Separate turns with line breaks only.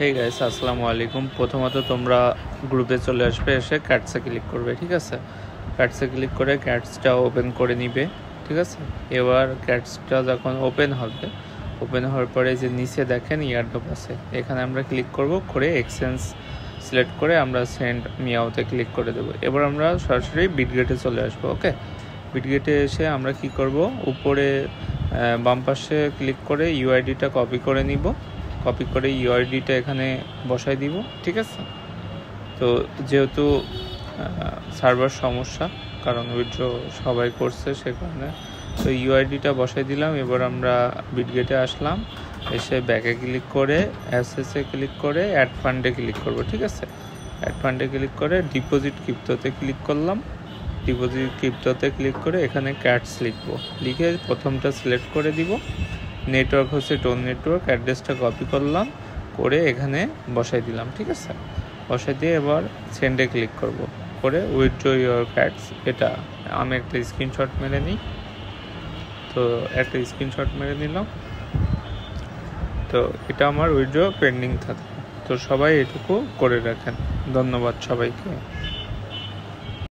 Hey guys, আসসালামু আলাইকুম। প্রথমত তোমরা গ্রুপে চলে আসবে, এসে ক্যাটসে ক্লিক করবে। ঠিক আছে, ক্যাটসে ক্লিক করে ক্যাটসটা ওপেন করে নিবে। ঠিক আছে, এবার ক্যাটসটা যখন ওপেন হওয়ার পরে যে নিচে দেখেন ইয়ারড্রপ আছে, এখানে আমরা ক্লিক করব, করে এক্সচেঞ্জ সিলেক্ট করে আমরা সেন্ড মিয়াওতে ক্লিক করে দেবো। এবার আমরা সরাসরি বিটগেটে চলে আসবো। ওকে, বিটগেটে এসে আমরা কি করব, উপরে বাম পাশে ক্লিক করে ইউআইডিটা কপি করে নিব। কপি করে ইউআইডিটা এখানে বসাই দিব। ঠিক আছে, তো যেহেতু সার্ভার সমস্যা, কারণ উইথড্র সবাই করছে, সে কারণে তো ইউআইডিটা বসাই দিলাম। এবার আমরা বিটগেটে আসলাম, এসে ব্যাকে ক্লিক করে অ্যাসেসে ক্লিক করে অ্যাড ফান্ডে ক্লিক করব। ঠিক আছে, অ্যাড ফান্ডে ক্লিক করে ডিপোজিট ক্রিপ্টোতে ক্লিক করলাম। ডিপোজিট ক্রিপ্টোতে ক্লিক করে এখানে ক্যাটস লিখে প্রথমটা সিলেক্ট করে দিব। নেটওয়ার্ক হচ্ছে টোন নেটওয়ার্ক, অ্যাড্রেসটা কপি করলাম, করে এখানে বসাই দিলাম। ঠিক আছে, বসাই দিয়ে এবার সেন্ডে ক্লিক করব, করে উইথড্র ইউর ক্যাটস। এটা আমি একটা স্ক্রিনশট মেরে নিই। তো একটা স্ক্রিনশট মেরে নিলাম। তো এটা আমার উইথড্র পেন্ডিং থাকে। তো সবাই এটুকু করে রাখেন। ধন্যবাদ সবাইকে।